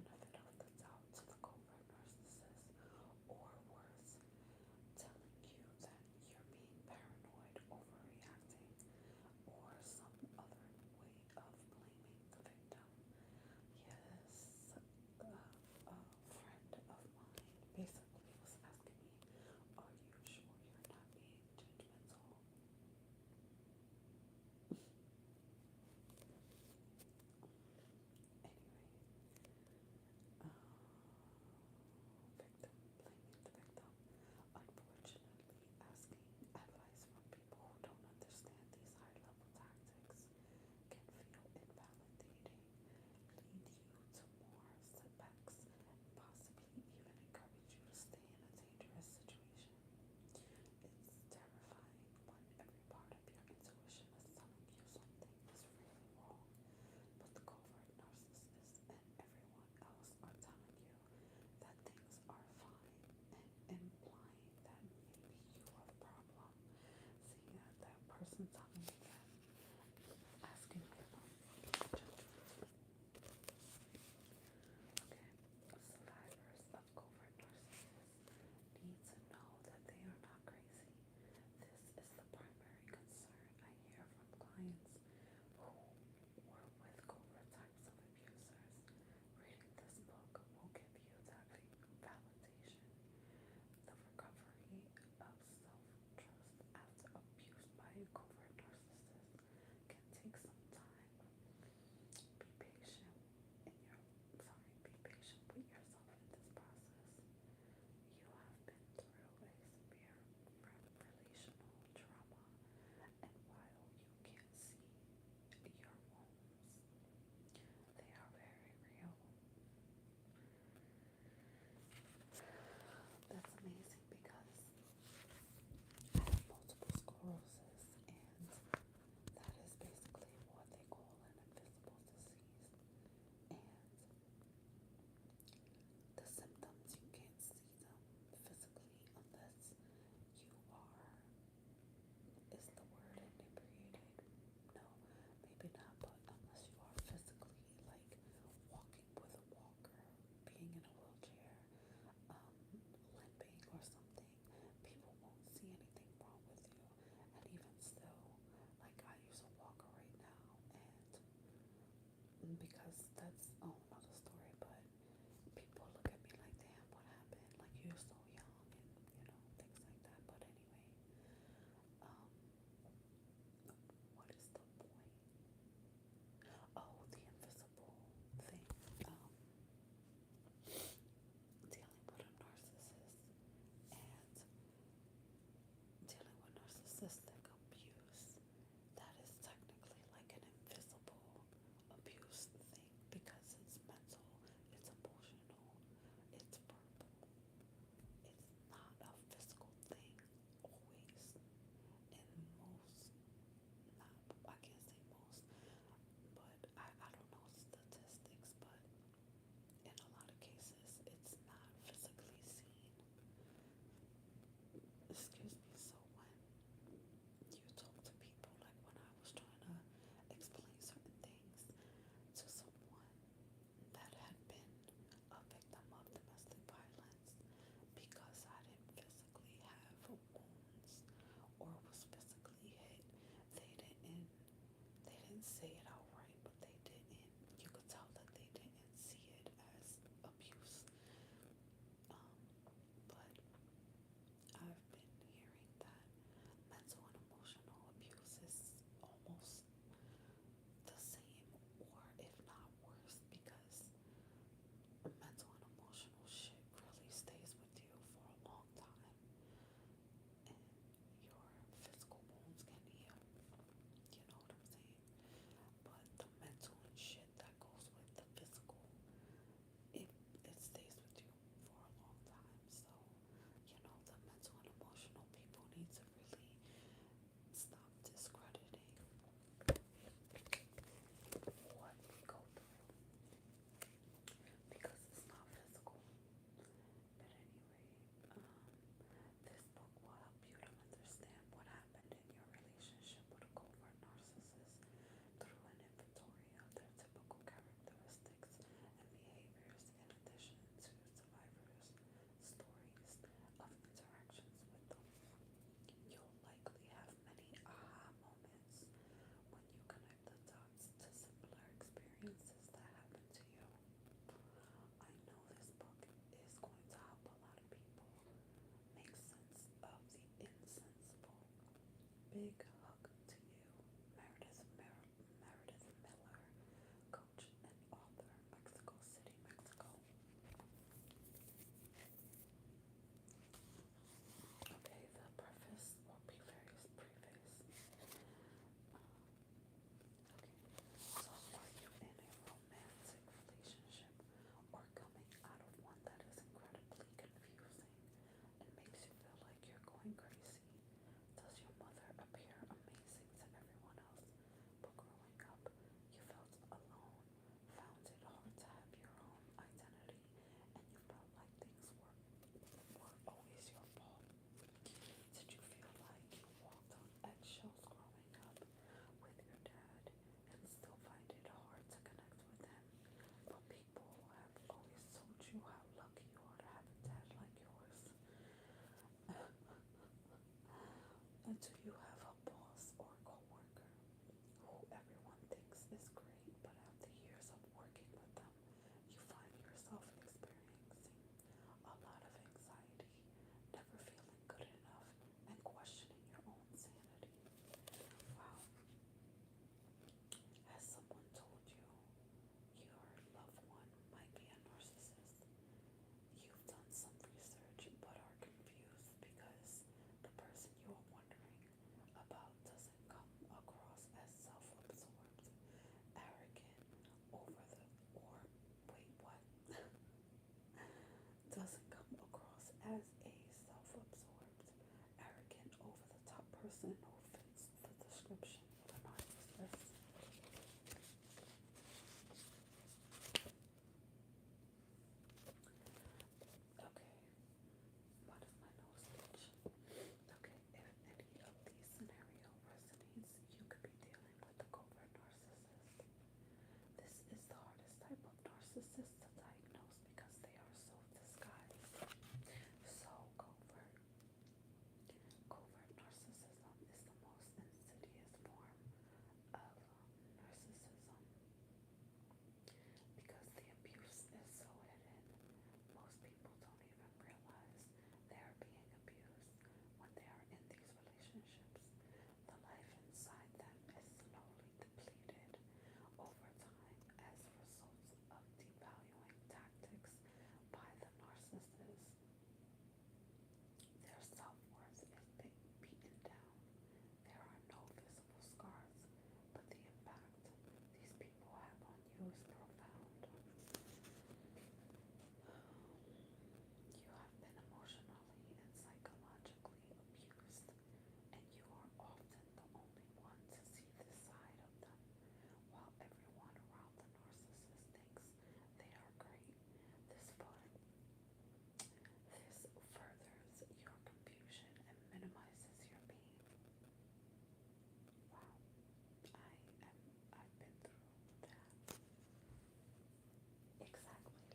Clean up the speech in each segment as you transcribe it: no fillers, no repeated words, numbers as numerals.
benefit of the doubt to the covert narcissist, or worse, telling you that you're being paranoid, overreacting, or some other way of blaming the victim. Yes, a friend of mine basically was asking me, are you sure you're not being judgmental? Anyway, victim, blaming the victim. Unfortunately, asking advice from people who don't understand these high level tactics can feel invalidating, lead you to more setbacks, and possibly even encourage you to stay in a dangerous situation. It's terrifying when every part of your intuition is telling you something is really wrong, but the covert narcissist and everyone else are telling you that things are fine and implying that maybe you are the problem. Seeing that person telling you that, asking you, okay, survivors of covert narcissists need to know that they are not crazy. This is the primary concern I hear from clients who were with covert types of abusers. Reading this book will give you that validation. The recovery of self-trust after abuse by a covert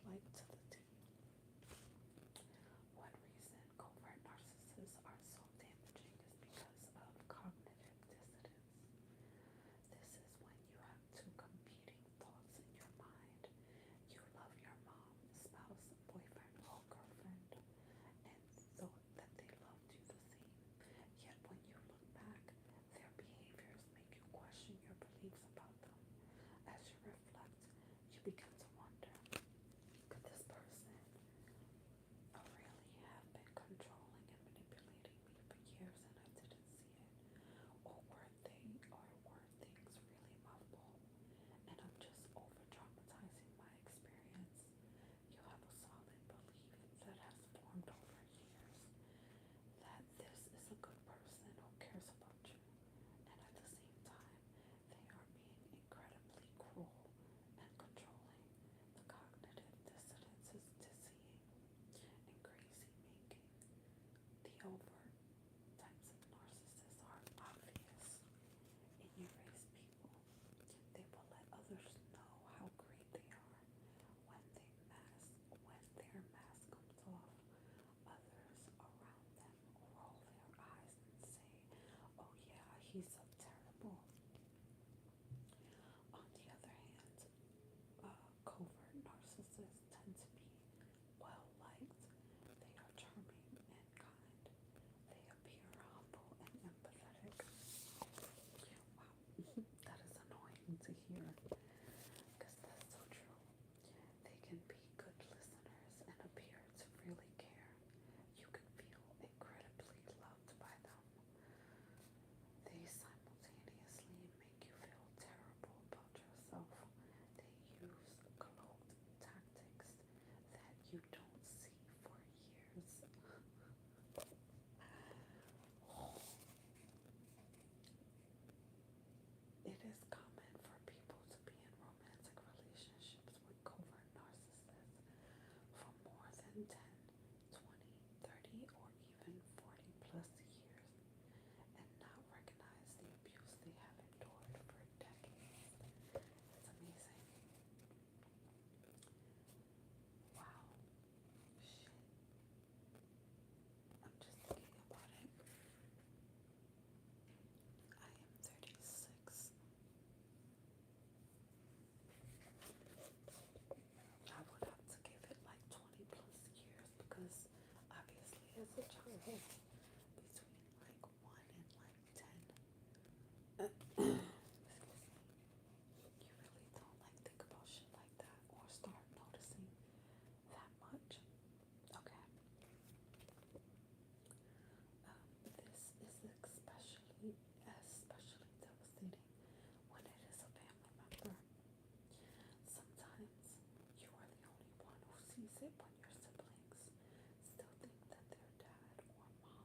like to the T. One reason covert narcissists are so damaging is because of cognitive dissonance. This is when you have two competing thoughts in your mind. You love your mom, spouse, boyfriend, or girlfriend, and thought that they loved you the same. Yet when you look back, their behaviors make you question your beliefs about them. As you reflect, you begin to wonder, could this person really have been controlling and manipulating me for years and I didn't see it? Or were things really my fault and I'm just over traumatizing my experience? You have a solid belief that has formed over years that this is a good person who cares about you, and at the same time, they are being incredibly cruel and controlling. The cognitive dissonance is dizzying and crazy making. The overt types of narcissists are obvious in you raise people. They will let others know how great they are. When their mask comes off, others around them roll their eyes and say, oh yeah, he's so terrible. On the other hand, covert narcissists tend to be well liked. They are charming and kind. They appear humble and empathetic. Wow, that is annoying to hear because that's so true. They can be good listeners and appear to really care. You can feel incredibly loved by them. They simultaneously make you feel terrible about yourself. They use cloaked tactics that you don't see for years. It is common for people to be in romantic relationships with covert narcissists for more than 10, 20, 30, or even 40 plus years and not recognize the abuse they have endured for decades. It's amazing. Wow. Shit. I'm just thinking about it. I am 36. I would have to give it like 20 plus years because obviously as a child, between like 1 and like 10, excuse me, you really don't like think about shit like that or start noticing that much. Okay. This is especially devastating when it is a family member. Sometimes you are the only one who sees it when your siblings still think that their dad or mom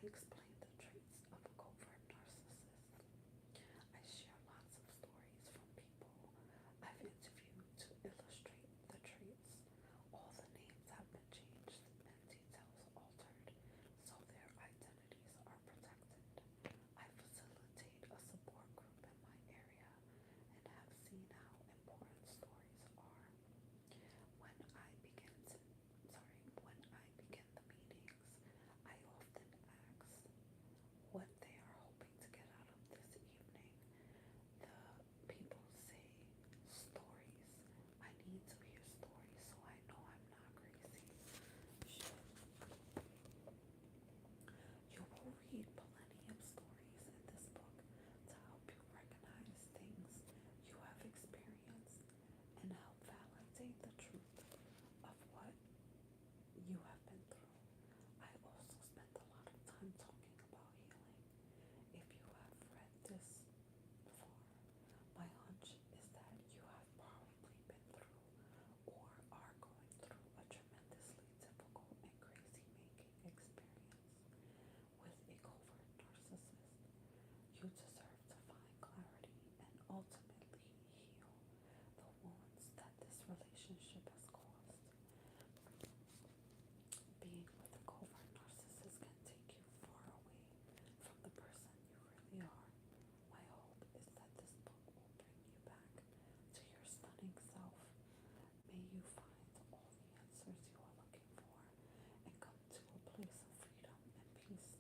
explain the traits of a covert narcissist. I share lots of stories from people I've interviewed to illustrate the traits. All the names have been changed and details altered so their identities are protected. I facilitate a support group in my area and have seen how important stories are. When I begin the meetings, I often ask what they are hoping to get out of this evening. The people say stories. I need to hear stories so I know I'm not crazy. Shit. You will read plenty of stories in this book to help you recognize things you have experienced and help validate the truth of what you have been through. I also spent a lot of time talking about healing. If you have read this far, my hunch is that you have probably been through or are going through a tremendously difficult and crazy-making experience with a covert narcissist. You deserve to find clarity and ultimately heal the wounds that this relationship has caused. Being with a covert narcissist can take you far away from the person you really are. My hope is that this book will bring you back to your stunning self. May you find all the answers you are looking for and come to a place of freedom and peace.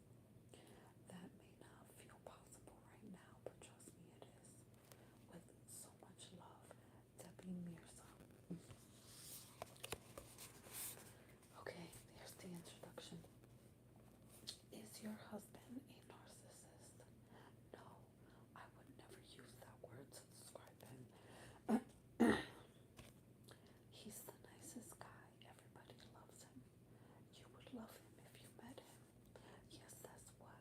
That may not feel possible right now, but trust me, it is. With so much love, Debbie Mirza. Okay, here's the introduction. Is your husband a narcissist? No, I would never use that word to describe him. He's the nicest guy. Everybody loves him. You would love him if you met him. Yes, that's why.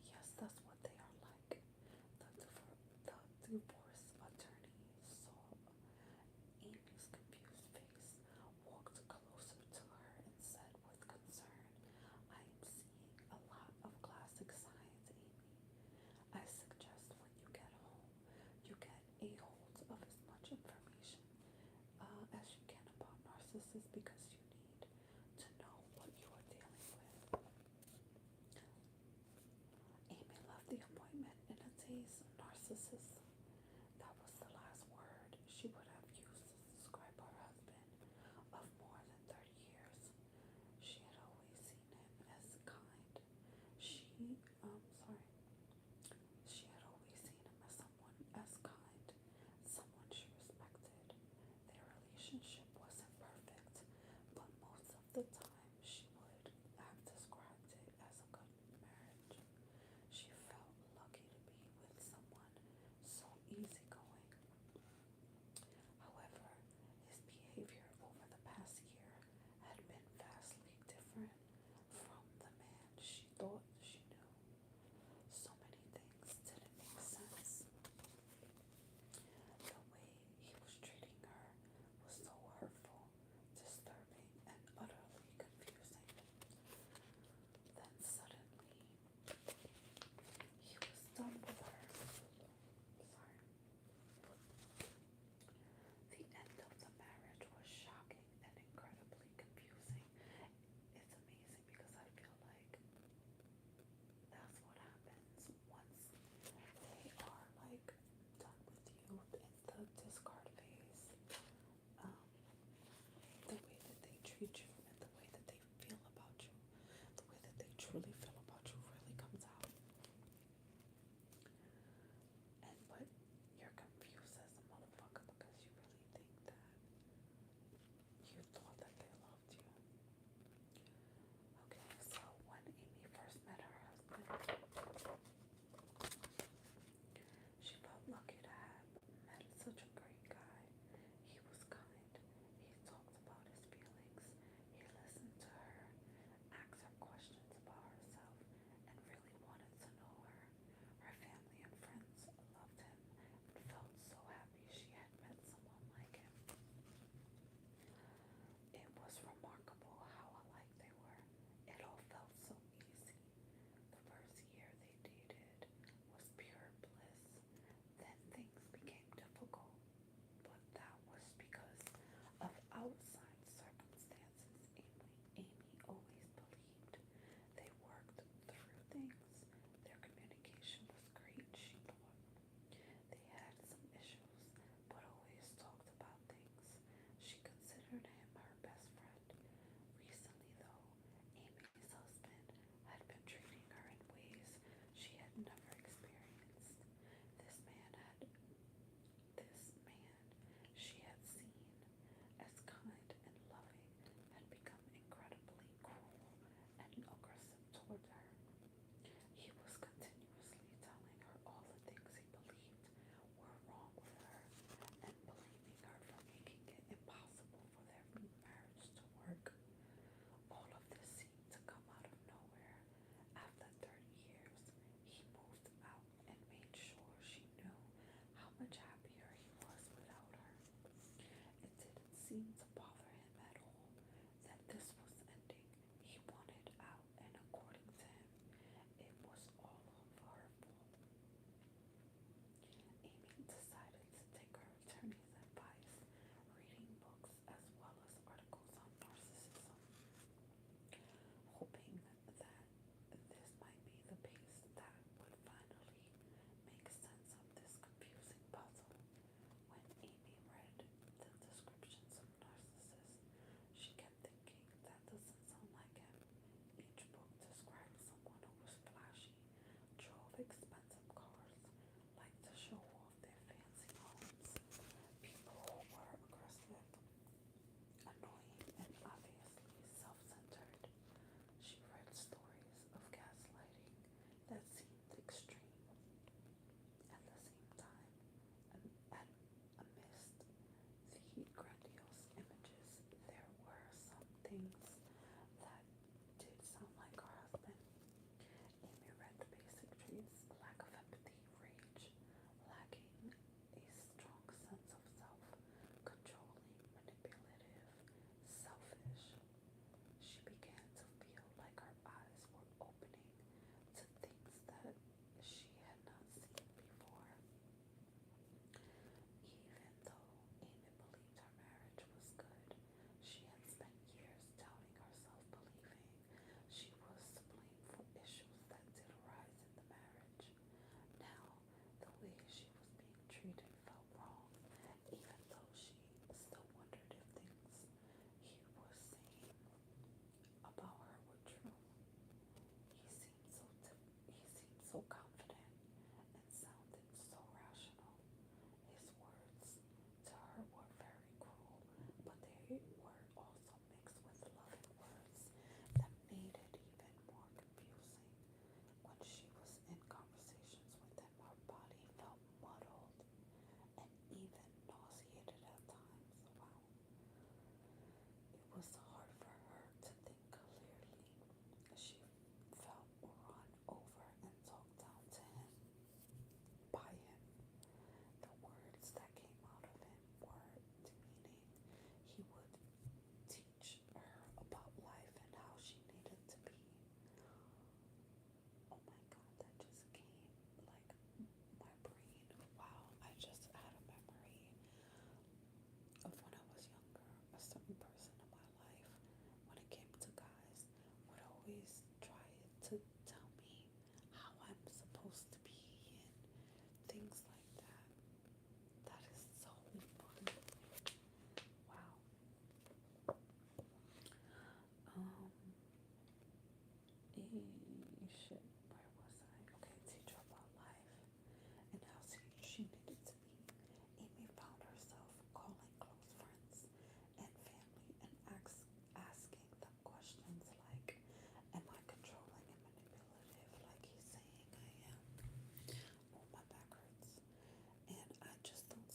Yes, that's what they are like. The divorce attorney saw Amy's confused face, walked closer to her, and said with concern, I am seeing a lot of classic signs, Amy. I suggest when you get home, you get a hold of as much information as you can about narcissists because you need to know what you are dealing with. Amy left the appointment in a daze. Narcissist. That was the last word she would have used to describe her husband of more than 30 years. She had always seen him as kind. She had always seen him as someone as kind, someone she respected. Their relationship wasn't perfect,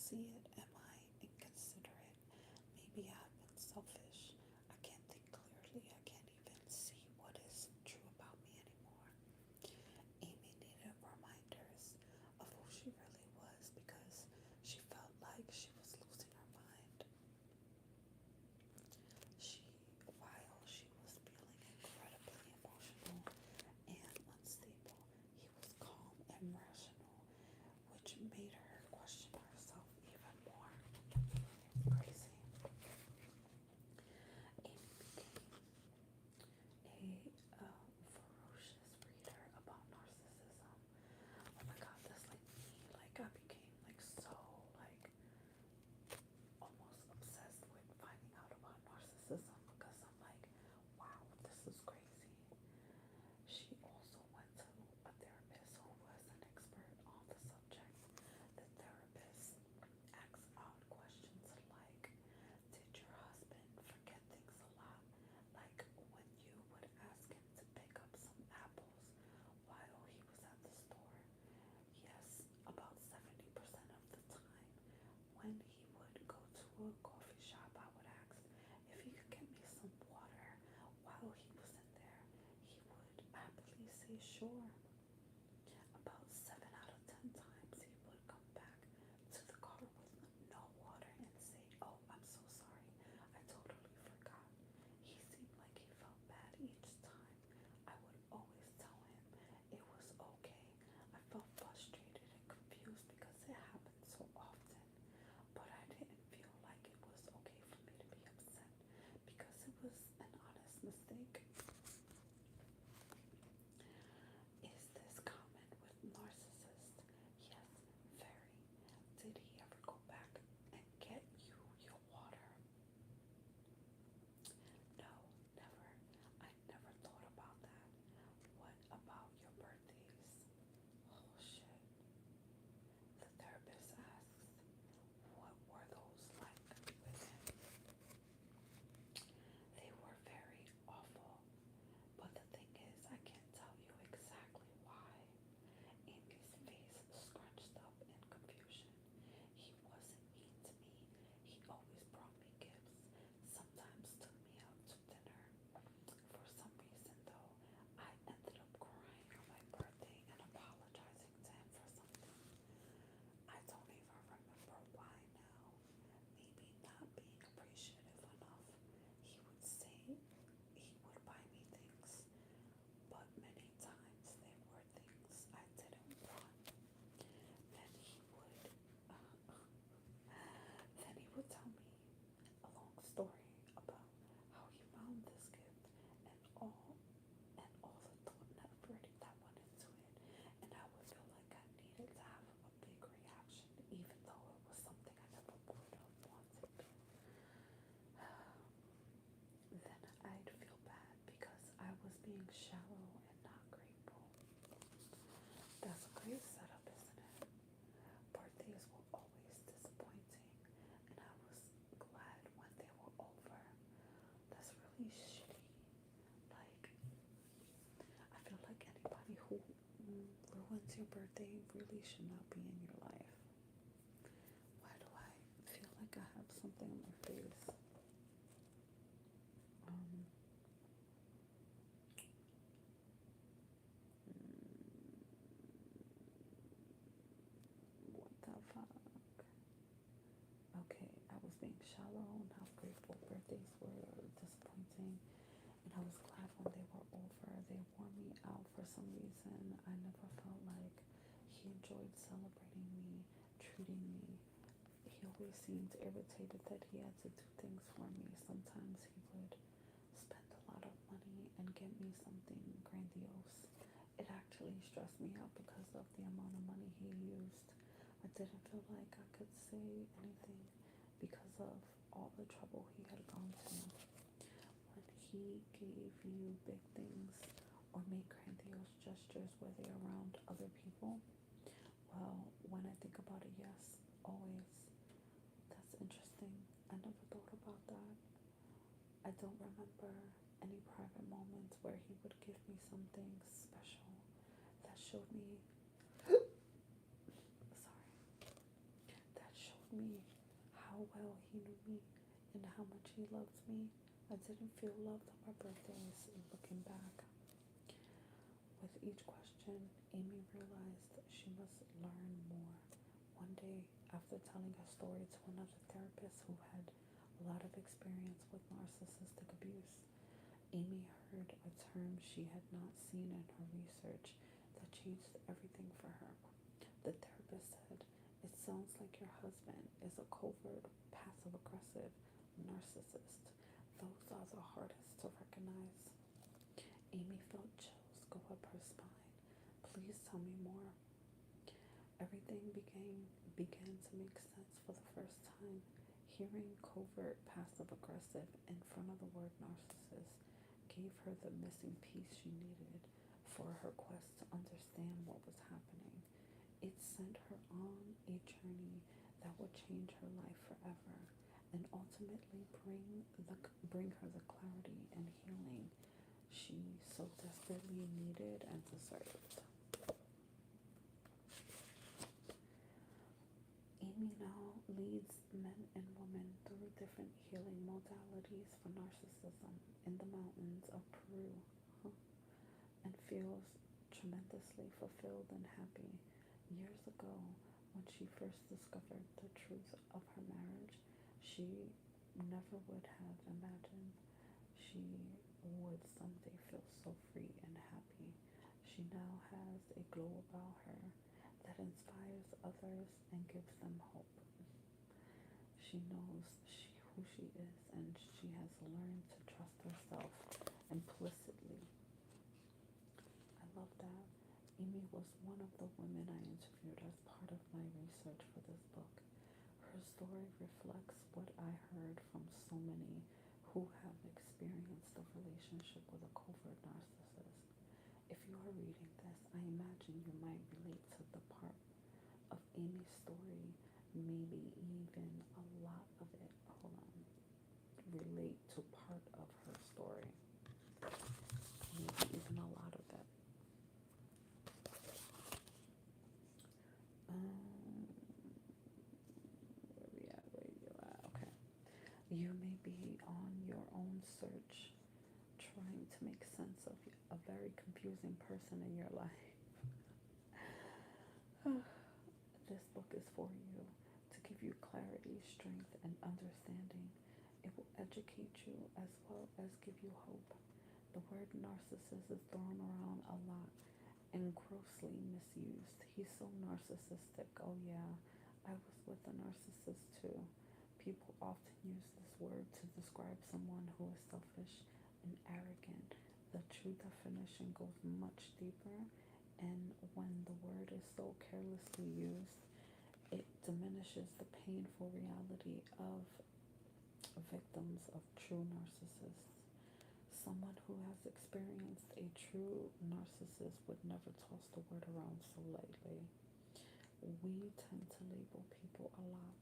see it? Am I inconsiderate? Maybe I've been selfish. I can't think clearly. I can't even see what is true about me anymore. Amy needed reminders of who she really was because she felt like she was losing her mind. While she was feeling incredibly emotional and unstable, he was calm and rational, which made her question herself even more. Crazy. Amy became a ferocious reader about narcissism. Oh my god, that's like me. Like I became like so like almost obsessed with finding out about narcissism because I'm like, wow, this is crazy. She also went to a therapist who was an expert on the subject. The therapist asked odd questions like, did your husband forget things a lot? Like when you would ask him to pick up some apples while he was at the store? Yes, about 70% of the time. When he would go to a coffee shop, I would ask if he could get me some water while he was in there. He would happily say sure. About 7 out of 10 times, he would come back to the car with no water and say, oh, I'm so sorry. I totally forgot. He seemed like he felt bad each time. I would always tell him it was okay. I felt frustrated and confused because it happened so often. But I didn't feel like it was okay for me to be upset because it was an honest mistake. Is this common with narcissists? Yes, very. Did he ever go back and get you your water? No, never. I never thought about that. What about your birthdays? Oh shit. The therapist asks, what were those like with him? They were very awful. But the thing is, I can't tell you exactly why. Amy's face scrunched up in confusion. He wasn't mean to me. He always brought me gifts, sometimes took me out to dinner. For some reason, though, I ended up crying on my birthday and apologizing to him for something. I don't even remember why now. Maybe not being appreciative enough. He would say he would buy me things, but many times they were things I didn't want. Then he would, then he would tell me a long story about how he found this gift and all the thought and effort that went into it. And I would feel like I needed to have a big reaction, even though it was something I never would have wanted. Then I'd feel bad because I was being shallow and not grateful. That's a great setup, isn't it? Birthdays were always disappointing, and I was glad when they were over. That's really shitty. Like, I feel like anybody who ruins your birthday really should not be in your life. Why do I feel like I have something on my face? What the fuck? Okay, I was being shallow, not grateful. Birthdays were disappointing, and I was glad when they were over. They wore me out for some reason. I never felt like he enjoyed celebrating me, treating me. He always seemed irritated that he had to do things for me. Sometimes he would spend a lot of money and get me something grandiose. It actually stressed me out because of the amount of money he used. I didn't feel like I could say anything because of all the trouble he had gone to. When he gave you big things or made grandiose gestures, were they around other people? Well, when I think about it, yes, always. That's interesting. I never thought about that. I don't remember any private moments where he would give me something special that showed me that showed me how well he knew me and how much he loved me. I didn't feel loved on my birthdays. Looking back, with each question, Amy realized she must learn more. One day, after telling her story to another therapist who had a lot of experience with narcissistic abuse, Amy heard a term she had not seen in her research that changed everything for her. The therapist said, "It sounds like your husband is a covert, passive aggressive narcissist. Those are the hardest to recognize." Amy felt chills go up her spine. "Please tell me more." Everything began to make sense for the first time. Hearing covert, passive aggressive in front of the word narcissist gave her the missing piece she needed for her quest to understand what was happening. It sent her on a journey that would change her life forever and ultimately bring her the clarity and healing she so desperately needed and deserved. Amy now leads men and women through different healing modalities for narcissism in the mountains of Peru, and feels tremendously fulfilled and happy. Years ago, when she first discovered the truth of her marriage, she never would have imagined she would someday feel so free and happy. She now has a glow about her that inspires others and gives them hope. She knows who she is, and she has learned to trust herself implicitly. I love that. Amy was one of the women I interviewed as part of my research for this book. Her story reflects what I heard from so many who have experienced a relationship with a covert narcissist. If you are reading this, I imagine you might relate to the part of Amy's story, maybe even a lot of it. Hold on. Relate to part of her story. Maybe even a lot of it. Where we at? Where you at? Okay. You may be on your own search, trying to make sense of a very confusing person in your life. This book is for you to give you clarity, strength, and understanding. It will educate you as well as give you hope. The word narcissist is thrown around a lot and grossly misused. He's so narcissistic. Oh yeah, I was with a narcissist too. People often use this word to describe someone who is selfish and arrogant. The true definition goes much deeper, and when the word is so carelessly used, it diminishes the painful reality of victims of true narcissists. Someone who has experienced a true narcissist would never toss the word around so lightly. We tend to label people a lot,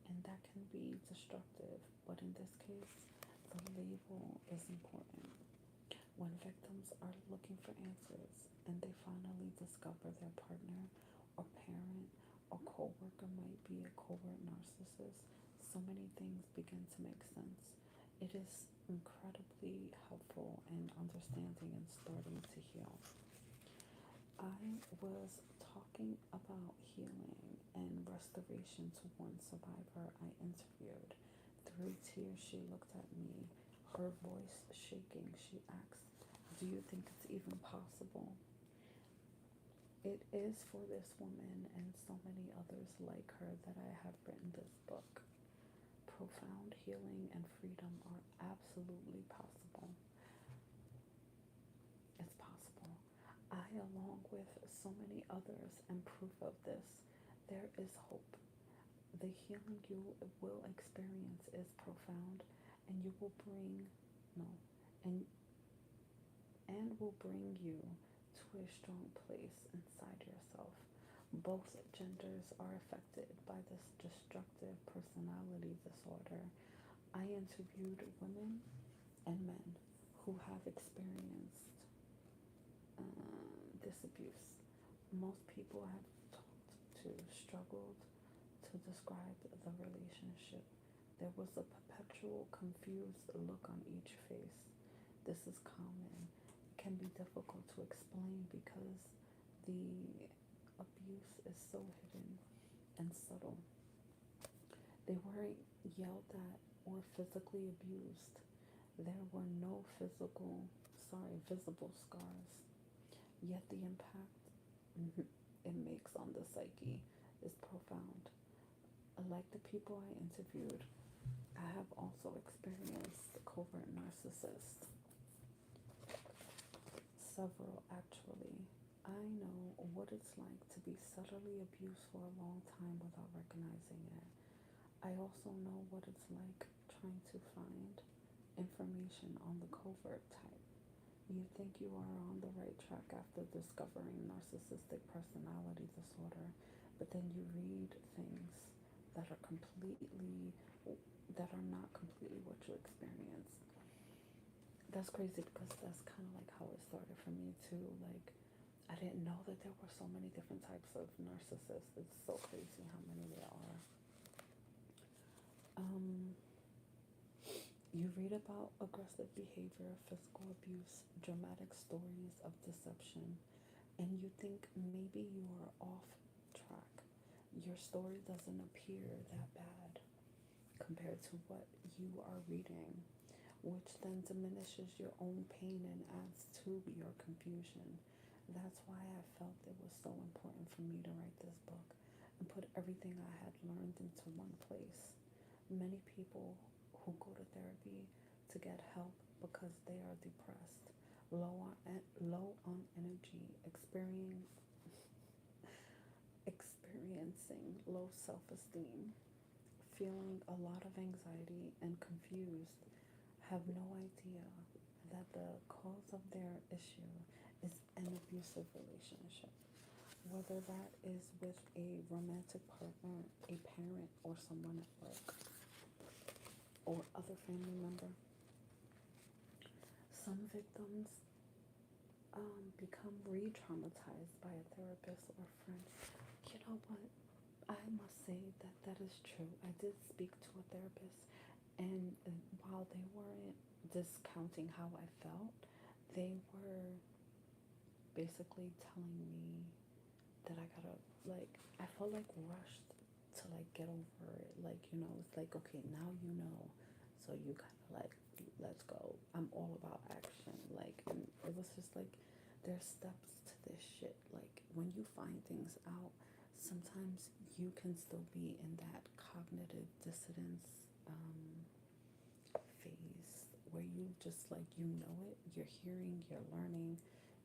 and that can be destructive, but in this case, the label is important. When victims are looking for answers and they finally discover their partner or parent or co-worker might be a covert narcissist, so many things begin to make sense. It is incredibly helpful in understanding and starting to heal. I was talking about healing and restoration to one survivor I interviewed. Through tears, she looked at me, her voice shaking. She asked, "Do you think it's even possible?" It is for this woman and so many others like her that I have written this book. Profound healing and freedom are absolutely possible. It's possible. I, along with so many others, am proof of this. There is hope. The healing you will experience is profound, and you will bring and will bring you to a strong place inside yourself. Both genders are affected by this destructive personality disorder. I interviewed women and men who have experienced this abuse. Most people have struggled to describe the relationship There was a perpetual confused look on each face. This is common. It can be difficult to explain because the abuse is so hidden and subtle. They weren't yelled at or physically abused. There were no visible scars. Yet the impact it makes on the psyche is profound. Like the people I interviewed, I have also experienced the covert narcissist. Several, actually. I know what it's like to be subtly abused for a long time without recognizing it. I also know what it's like trying to find information on the covert type. You think you are on the right track after discovering narcissistic personality disorder, but then you read things that are not completely what you experience. That's crazy because that's kind of like how it started for me too. Like, I didn't know that there were so many different types of narcissists. It's so crazy how many there are. You read about aggressive behavior, physical abuse, dramatic stories of deception, and you think maybe you are off track. Your story doesn't appear that bad compared to what you are reading, which then diminishes your own pain and adds to your confusion. That's why I felt it was so important for me to write this book and put everything I had learned into one place. Many people who go to therapy to get help because they are depressed, low on energy, experiencing low self-esteem, feeling a lot of anxiety and confused, have no idea that the cause of their issue is an abusive relationship. Whether that is with a romantic partner, a parent, or someone at work, or other family member. Some victims become re-traumatized by a therapist or friend. You know what? I must say that that is true. I did speak to a therapist, and while they weren't discounting how I felt, they were basically telling me that I gotta, like, I felt like rushed to like get over it. Like, it's like, okay, now you know, so you gotta like, let's go. I'm all about action. Like, and it was just like, there's steps to this shit. Like, when you find things out, sometimes you can still be in that cognitive dissonance phase where you just like, it, you're hearing, you're learning,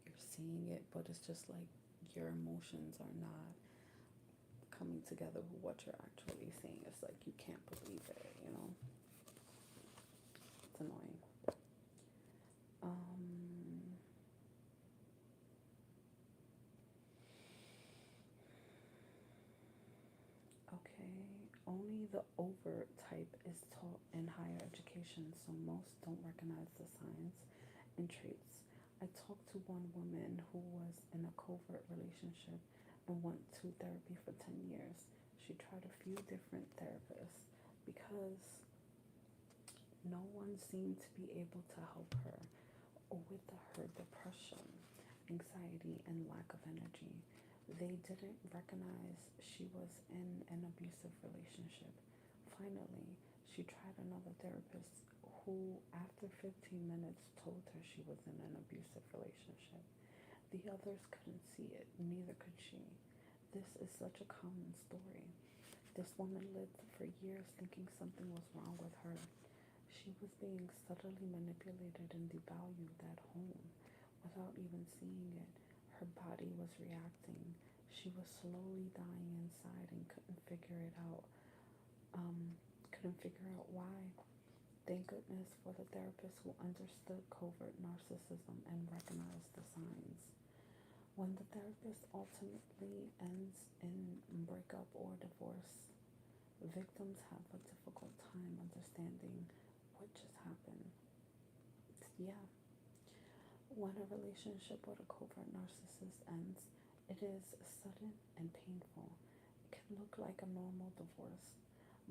you're seeing it, but it's just like your emotions are not coming together with what you're actually seeing. It's like you can't believe it. It's annoying. Okay, only the overt type is taught in higher education, so most don't recognize the signs and traits. I talked to one woman who was in a covert relationship and went to therapy for 10 years. She tried a few different therapists because no one seemed to be able to help her with her depression, anxiety, and lack of energy. They didn't recognize she was in an abusive relationship. Finally, she tried another therapist who, after 15 minutes, told her she was in an abusive relationship. The others couldn't see it, neither could she. This is such a common story. This woman lived for years thinking something was wrong with her. She was being subtly manipulated and devalued at home without even seeing it. Her body was reacting. She was slowly dying inside and couldn't figure it out. Couldn't figure out why. Thank goodness for the therapist who understood covert narcissism and recognized the signs. When the therapist ultimately ends in breakup or divorce, victims have a difficult time understanding what just happened. Yeah. When a relationship with a covert narcissist ends, it is sudden and painful. It can look like a normal divorce,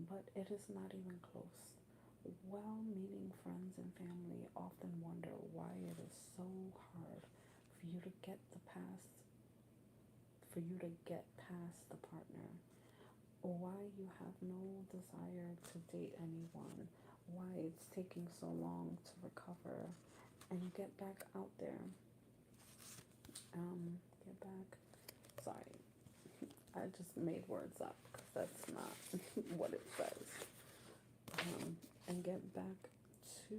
but it is not even close. Well-meaning friends and family often wonder why it is so hard for you to get past the partner, or why you have no desire to date anyone, why it's taking so long to recover and get back out there. Get back. Sorry, I just made words up because that's not what it says. And get back to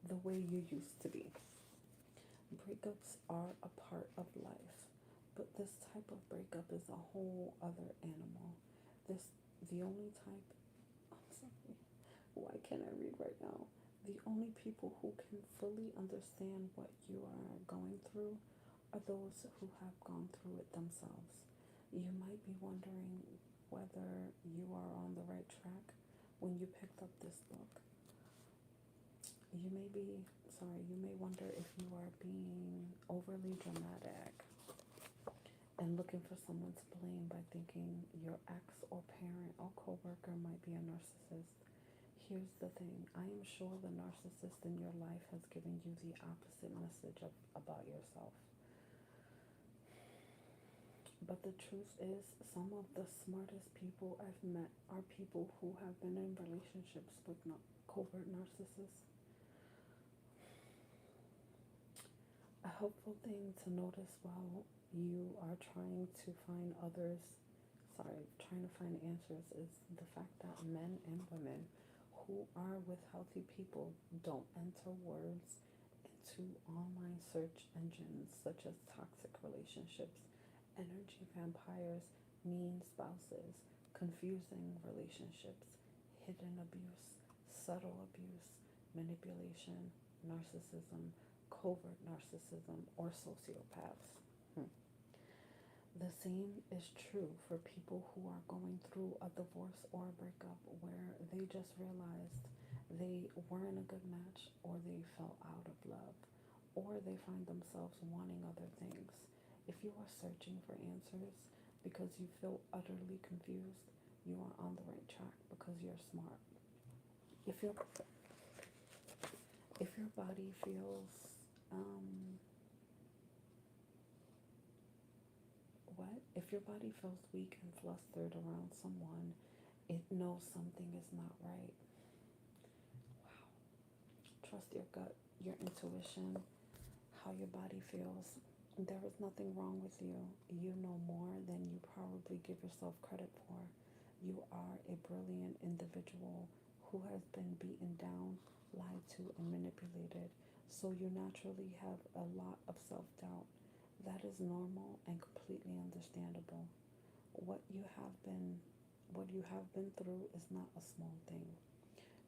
the way you used to be. Breakups are a part of life, but this type of breakup is a whole other animal. This the only type. I'm sorry. Why can't I read right now? The only people who can fully understand what you are going through are those who have gone through it themselves. You might be wondering whether you are on the right track when you picked up this book. You may wonder if you are being overly dramatic and looking for someone to blame by thinking your ex or parent or coworker might be a narcissist. Here's the thing, I am sure the narcissist in your life has given you the opposite message about yourself. But the truth is, some of the smartest people I've met are people who have been in relationships with covert narcissists. A helpful thing to notice while you are trying to find answers is the fact that men and women who are with healthy people don't enter words into online search engines such as toxic relationships, energy vampires, mean spouses, confusing relationships, hidden abuse, subtle abuse, manipulation, narcissism, covert narcissism, or sociopaths. The same is true for people who are going through a divorce or a breakup where they just realized they weren't a good match, or they fell out of love, or they find themselves wanting other things. If you are searching for answers because you feel utterly confused, you are on the right track because you're smart. If your body feels if your body feels weak and flustered around someone, it knows something is not right. Wow. Trust your gut, your intuition, how your body feels. There is nothing wrong with you. You know more than you probably give yourself credit for. You are a brilliant individual who has been beaten down, lied to, and manipulated. So you naturally have a lot of self-doubt. That is normal and completely understandable. What you have been through is not a small thing.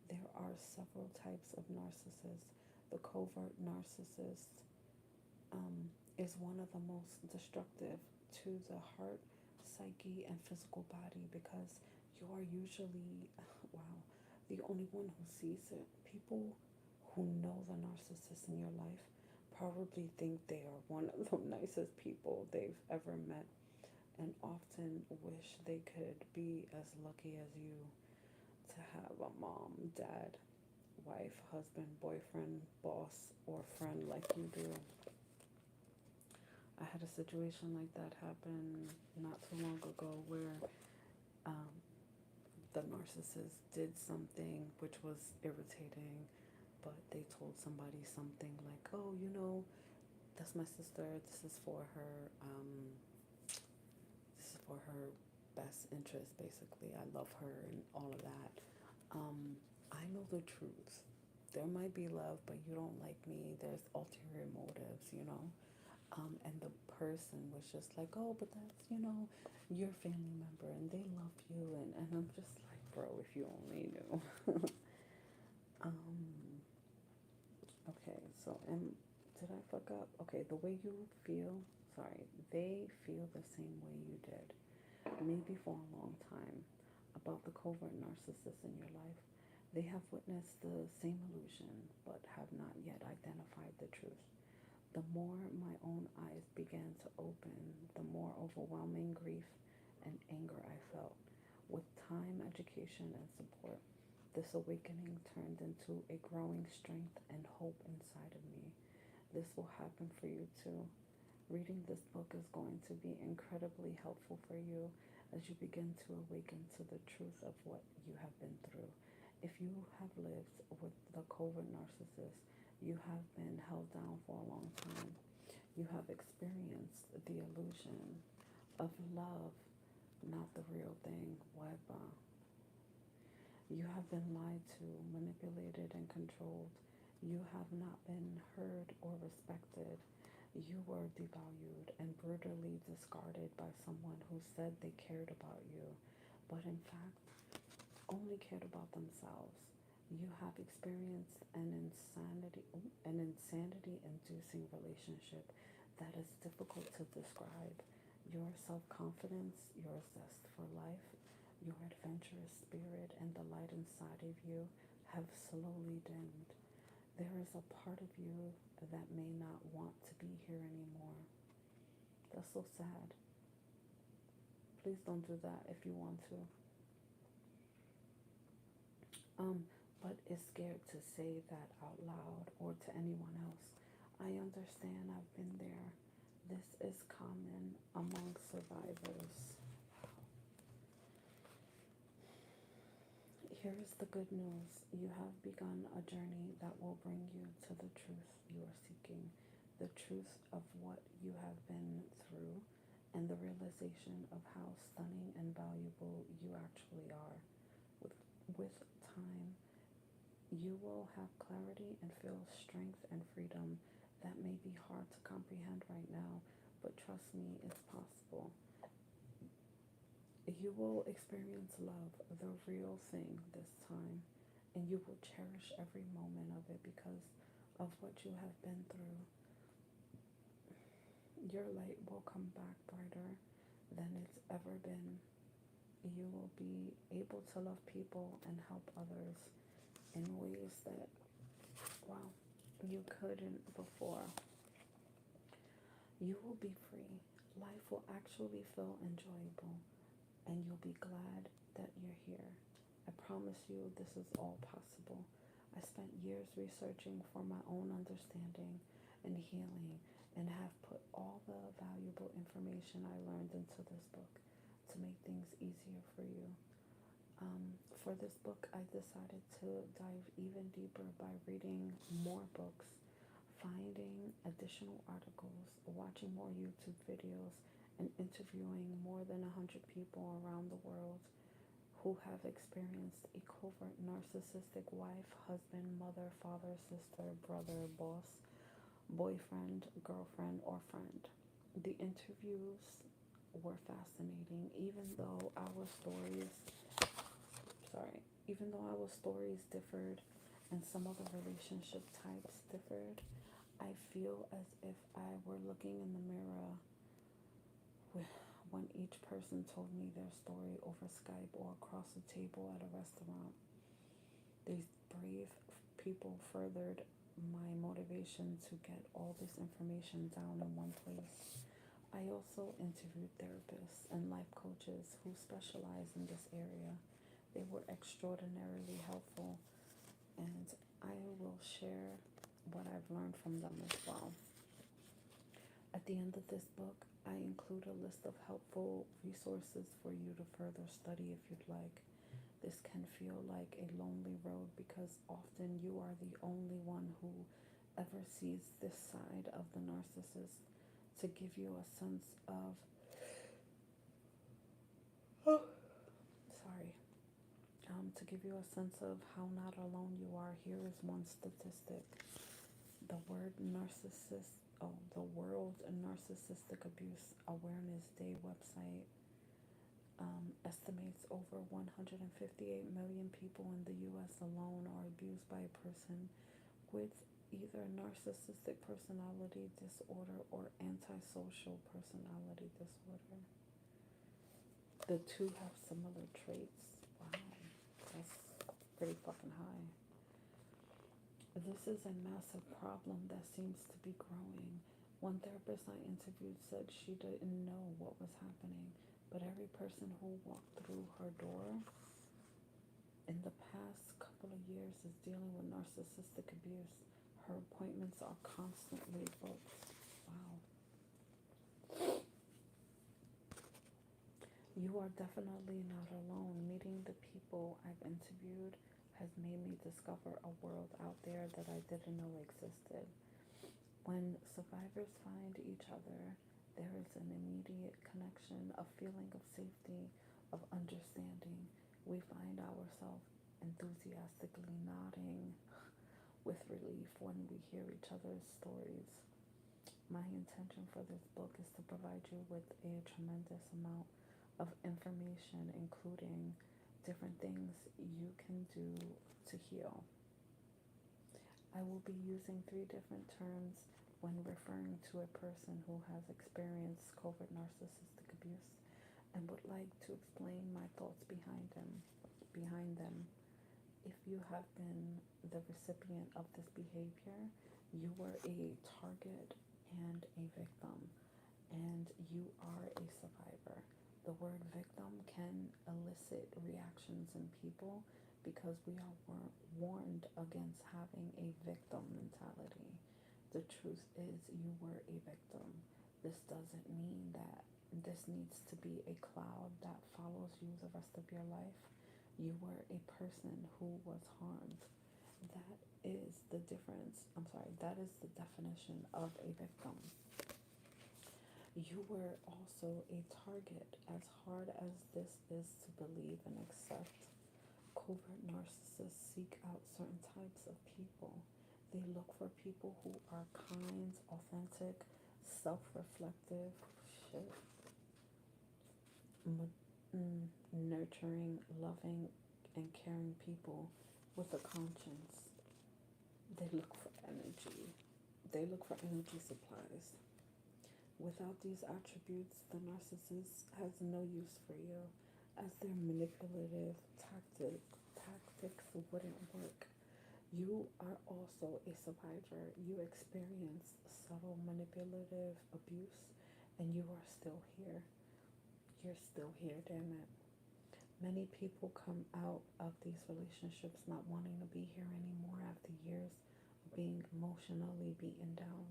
There are several types of narcissists. The covert narcissist is one of the most destructive to the heart, psyche, and physical body because you are usually, wow, the only one who sees it. People who know the narcissist in your life probably think they are one of the nicest people they've ever met, and often wish they could be as lucky as you to have a mom, dad, wife, husband, boyfriend, boss, or friend like you do. I had a situation like that happen not too long ago where um, the narcissist did something which was irritating, but they told somebody something like, oh, that's my sister. This is for her best interest, basically. I love her and all of that. I know the truth. There might be love, but you don't like me. There's ulterior motives. And the person was just like, oh, but that's, your family member and they love you. And I'm just like, bro, if you only knew. Okay, so, and did I fuck up? Okay, the way you feel, sorry, they feel the same way you did, maybe for a long time, about the covert narcissist in your life. They have witnessed the same illusion, but have not yet identified the truth. The more my own eyes began to open, the more overwhelming grief and anger I felt. With time, education, and support, this awakening turned into a growing strength and hope inside of me. This will happen for you too. Reading this book is going to be incredibly helpful for you as you begin to awaken to the truth of what you have been through. If you have lived with the covert narcissist, you have been held down for a long time. You have experienced the illusion of love, not the real thing. Weba. You have been lied to, manipulated, and controlled. You have not been heard or respected. You were devalued and brutally discarded by someone who said they cared about you, but in fact only cared about themselves. You have experienced an insanity-inducing relationship that is difficult to describe. Your self-confidence, your zest for life, your adventurous spirit, and the light inside of you have slowly dimmed. There is a part of you that may not want to be here anymore. That's so sad. Please don't do that if you want to. But is scared to say that out loud or to anyone else. I understand, I've been there. This is common among survivors. Here is the good news. You have begun a journey that will bring you to the truth you are seeking, the truth of what you have been through, and the realization of how stunning and valuable you actually are. With time, you will have clarity and feel strength and freedom that may be hard to comprehend right now, but trust me, it's possible. You will experience love, the real thing this time, and you will cherish every moment of it because of what you have been through. Your light will come back brighter than it's ever been. You will be able to love people and help others in ways that, wow, you couldn't before. You will be free. Life will actually feel enjoyable, and you'll be glad that you're here. I promise you this is all possible. I spent years researching for my own understanding and healing, and have put all the valuable information I learned into this book to make things easier for you. For this book, I decided to dive even deeper by reading more books, finding additional articles, watching more YouTube videos, and interviewing more than 100 people around the world who have experienced a covert narcissistic wife, husband, mother, father, sister, brother, boss, boyfriend, girlfriend, or friend. The interviews were fascinating, even though our stories differed and some of the relationship types differed. I feel as if I were looking in the mirror when each person told me their story over Skype or across the table at a restaurant. These brave people furthered my motivation to get all this information down in one place. I also interviewed therapists and life coaches who specialize in this area. They were extraordinarily helpful, and I will share what I've learned from them as well. At the end of this book, I include a list of helpful resources for you to further study if you'd like. This can feel like a lonely road because often you are the only one who ever sees this side of the narcissist. To give you a sense of to give you a sense of how not alone you are, here is one statistic. The World Narcissistic Abuse Awareness Day website estimates over 158 million people in the U.S. alone are abused by a person with either narcissistic personality disorder or antisocial personality disorder. The two have similar traits. Wow, that's pretty fucking high. This is a massive problem that seems to be growing. One therapist I interviewed said she didn't know what was happening. But every person who walked through her door in the past couple of years is dealing with narcissistic abuse. Her appointments are constantly booked. Wow. You are definitely not alone. Meeting the people I've interviewed has made me discover a world out there that I didn't know existed. When survivors find each other, there is an immediate connection, a feeling of safety, of understanding. We find ourselves enthusiastically nodding with relief when we hear each other's stories. My intention for this book is to provide you with a tremendous amount of information, including different things you can do to heal. I will be using 3 different terms when referring to a person who has experienced covert narcissistic abuse and would like to explain my thoughts behind them. If you have been the recipient of this behavior, you were a target and a victim, and you are a survivor. The word victim can elicit reactions in people because we are warned against having a victim mentality. The truth is, you were a victim. This doesn't mean that this needs to be a cloud that follows you the rest of your life. You were a person who was harmed. That is the difference. That is the definition of a victim. You were also a target. As hard as this is to believe and accept, covert narcissists seek out certain types of people. They look for people who are kind, authentic, self-reflective, nurturing, loving, and caring people with a conscience. They look for energy. They look for energy supplies. Without these attributes, the narcissist has no use for you, as their manipulative tactics wouldn't work. You are also a survivor. You experienced subtle manipulative abuse, and you are still here. You're still here, damn it. Many people come out of these relationships not wanting to be here anymore after years of being emotionally beaten down.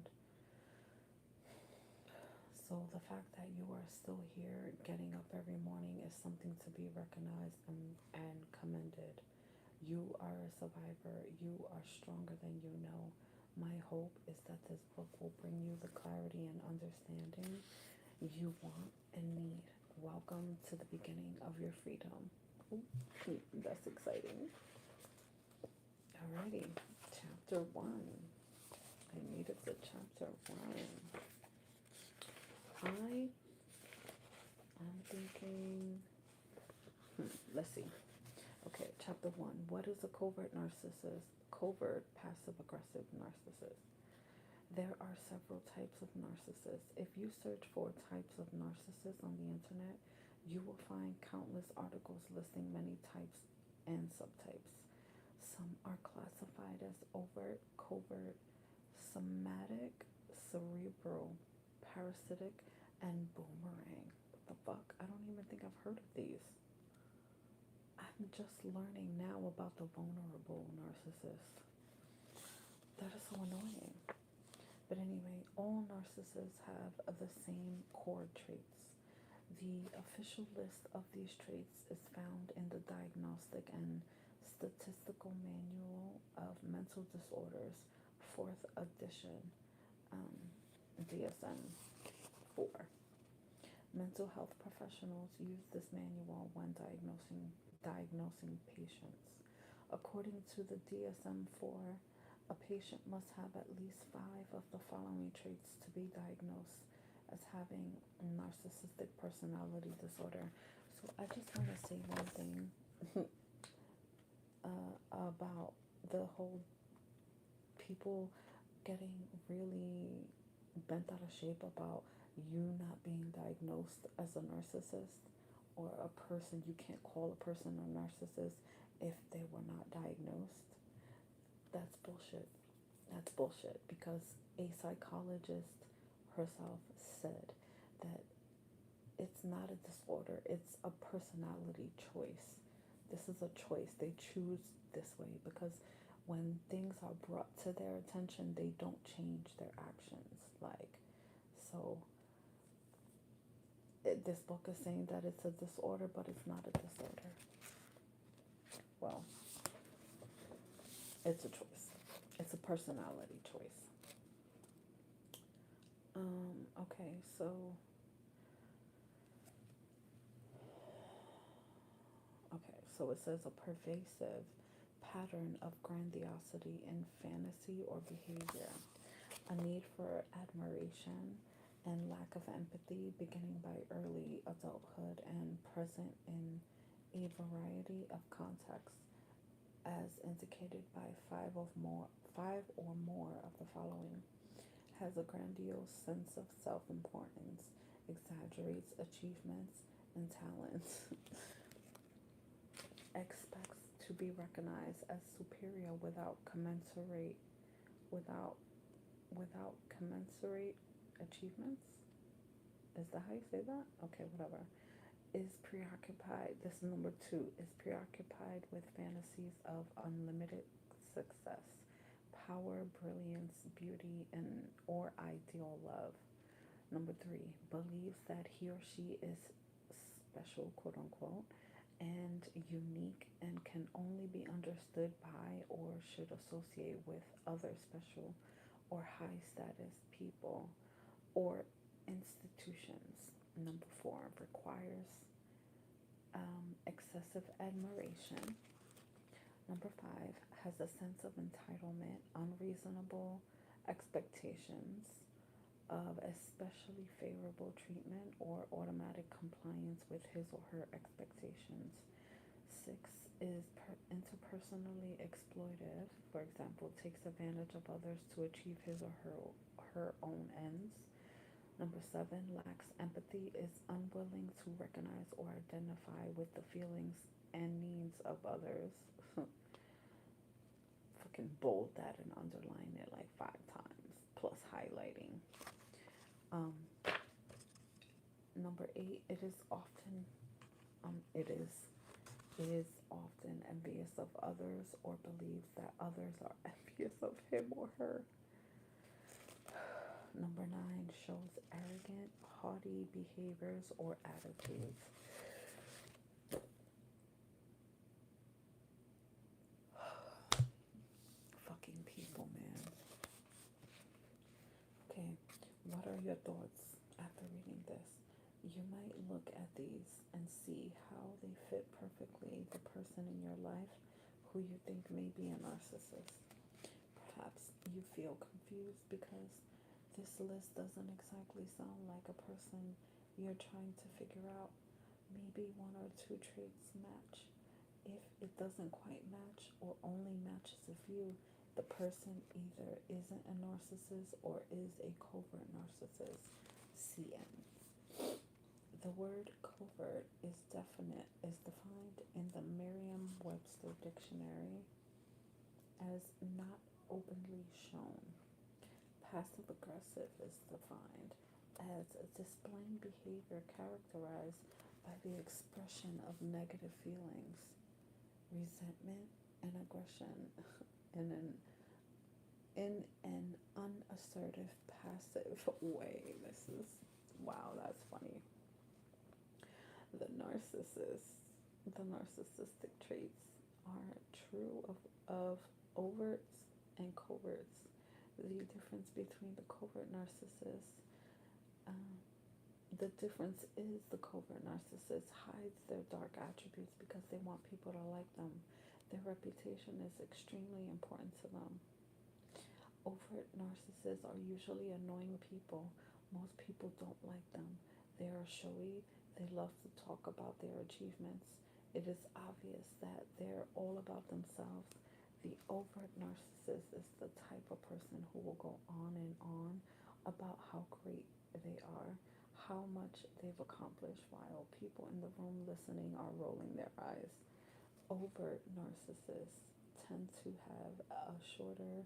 So the fact that you are still here, getting up every morning, is something to be recognized and commended. You are a survivor. You are stronger than you know. My hope is that this book will bring you the clarity and understanding you want and need. Welcome to the beginning of your freedom. Ooh, that's exciting. Alrighty, chapter 1. I made it to chapter 1. I am thinking, let's see. Okay, chapter 1. What is a covert narcissist? Covert passive-aggressive narcissist. There are several types of narcissists. If you search for types of narcissists on the internet, you will find countless articles listing many types and subtypes. Some are classified as overt, covert, somatic, cerebral, parasitic, and boomerang. What the fuck? I don't even think I've heard of these. I'm just learning now about the vulnerable narcissist. That is so annoying. But anyway, all narcissists have the same core traits. The official list of these traits is found in the Diagnostic and Statistical Manual of Mental Disorders, 4th edition, DSM-4. Mental health professionals use this manual when diagnosing patients. According to the DSM-4, a patient must have at least 5 of the following traits to be diagnosed as having narcissistic personality disorder. So I just want to say one thing about the whole people getting really bent out of shape about you not being diagnosed as a narcissist, or a person. You can't call a person a narcissist if they were not diagnosed. That's bullshit. That's bullshit, because a psychologist herself said that it's not a disorder, it's a personality choice. This is a choice. They choose this way because when things are brought to their attention, they don't change their actions. Like, so this book is saying that it's a disorder, but it's not a disorder. Well, it's a choice. It's a personality choice. Okay, so it says a pervasive pattern of grandiosity in fantasy or behavior, a need for admiration and lack of empathy beginning by early adulthood and present in a variety of contexts as indicated by five or more of the following. Has a grandiose sense of self-importance, exaggerates achievements and talents, expects to be recognized as superior without commensurate achievements. Is that how you say that? Okay, whatever. Is preoccupied, this is number 2, is preoccupied with fantasies of unlimited success, power, brilliance, beauty, and or ideal love. Number 3, believes that he or she is special, quote unquote, and unique and can only be understood by or should associate with other special or high status people or institutions. Number 4, requires excessive admiration. Number 5, has a sense of entitlement, unreasonable expectations of especially favorable treatment or automatic compliance with his or her expectations. 6, is interpersonally exploitive, for example, takes advantage of others to achieve his or her own ends. Number 7, lacks empathy, is unwilling to recognize or identify with the feelings and needs of others. Fucking bold that and underline it like 5 times, plus highlighting. Number 8, it is often envious of others or believes that others are envious of him or her. Number 9, shows arrogant, haughty behaviors or attitudes. Fucking people, man. Okay, what are your thoughts after reading this? You might look at these and see how they fit perfectly the person in your life who you think may be a narcissist. Perhaps you feel confused because this list doesn't exactly sound like a person you're trying to figure out. Maybe 1 or 2 traits match. If it doesn't quite match or only matches a few, the person either isn't a narcissist or is a covert narcissist. CN. The word covert is defined in the Merriam-Webster dictionary as not openly shown. Passive-aggressive is defined as displaying behavior characterized by the expression of negative feelings, resentment, and aggression in an unassertive, passive way. Wow, that's funny. The narcissistic traits are true of overts and coverts. The difference between the covert narcissist, the difference is the covert narcissist hides their dark attributes because they want people to like them. Their reputation is extremely important to them. Overt narcissists are usually annoying people. Most people don't like them. They are showy. They love to talk about their achievements. It is obvious that they're all about themselves. The overt narcissist is the type of person who will go on and on about how great they are, how much they've accomplished, while people in the room listening are rolling their eyes. Overt narcissists tend to have shorter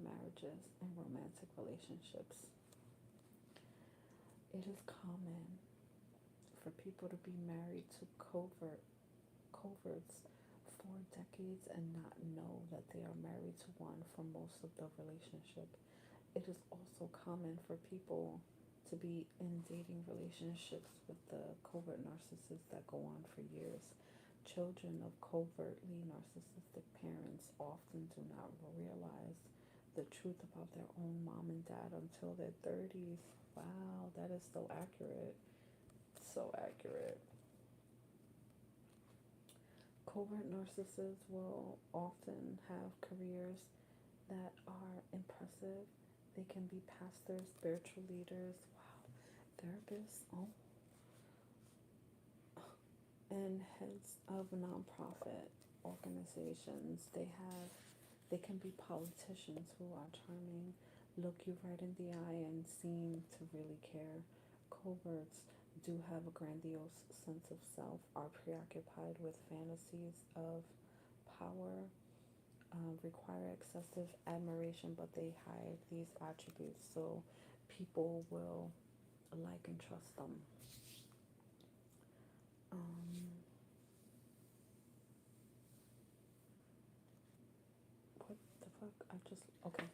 marriages and romantic relationships. It is common for people to be married to coverts for decades and not know that they are married to one for most of the relationship. It is also common for people to be in dating relationships with the covert narcissists that go on for years. Children of covertly narcissistic parents often do not realize the truth about their own mom and dad until their 30s. Wow, that is so accurate. So accurate. Covert narcissists will often have careers that are impressive. They can be pastors, spiritual leaders, wow, therapists, and heads of nonprofit organizations. They can be politicians who are charming, look you right in the eye, and seem to really care. Coverts do have a grandiose sense of self, are preoccupied with fantasies of power, require excessive admiration, but they hide these attributes so people will like and trust them. What the fuck? Okay.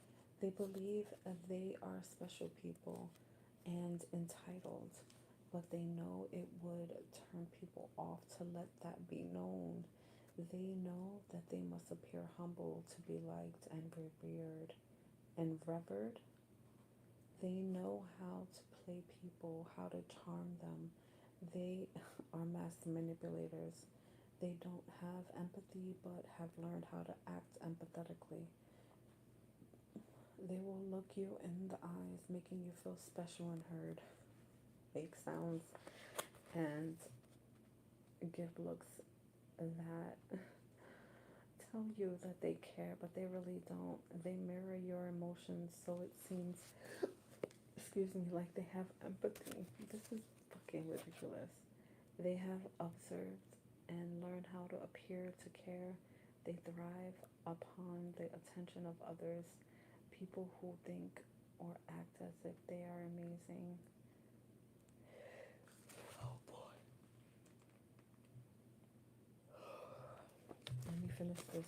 They believe they are special people and entitled, but they know it would turn people off to let that be known. They know that they must appear humble to be liked and revered and revered. They know how to play people, how to charm them. They are master manipulators. They don't have empathy but have learned how to act empathetically. They will look you in the eyes, making you feel special and heard. Fake sounds and give looks that tell you that they care, but they really don't. They mirror your emotions, so it seems, excuse me, like they have empathy. This is fucking ridiculous. They have observed and learned how to appear to care. They thrive upon the attention of others, people who think or act as if they are amazing. Oh boy. Let me finish this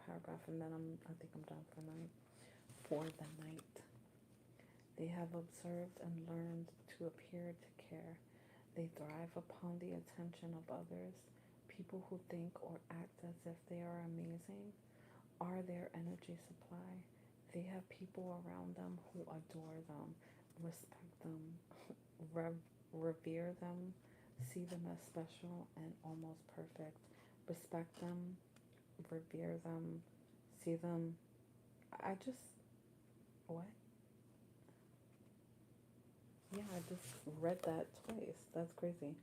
paragraph and then I think I'm done for night. For the night. They have observed and learned to appear to care. They thrive upon the attention of others. People who think or act as if they are amazing are their energy supply. They have people around them who adore them, respect them, revere them, see them as special and almost perfect. Respect them, revere them, see them. I just, what? Yeah, I just read that twice. That's crazy.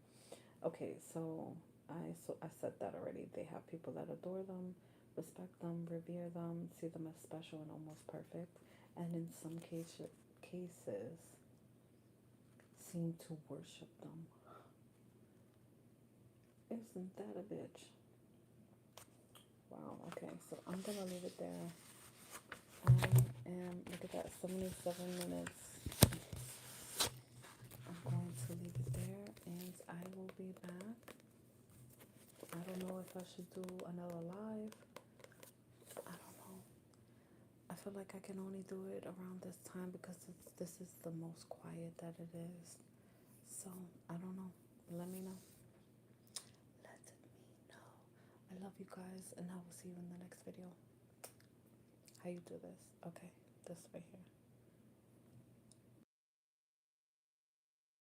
Okay, so I said that already. They have people that adore them, respect them, revere them, see them as special and almost perfect, and in some cases seem to worship them. Isn't that a bitch? Wow. Okay, so I'm gonna leave it there. And look at that, 77 minutes. I'm going to leave it there, and I will be back. I don't know if I should do another live. I don't know. I feel like I can only do it around this time because this is the most quiet that it is. So, I don't know. Let me know. Let me know. I love you guys, and I will see you in the next video. How you do this? Okay, this right here.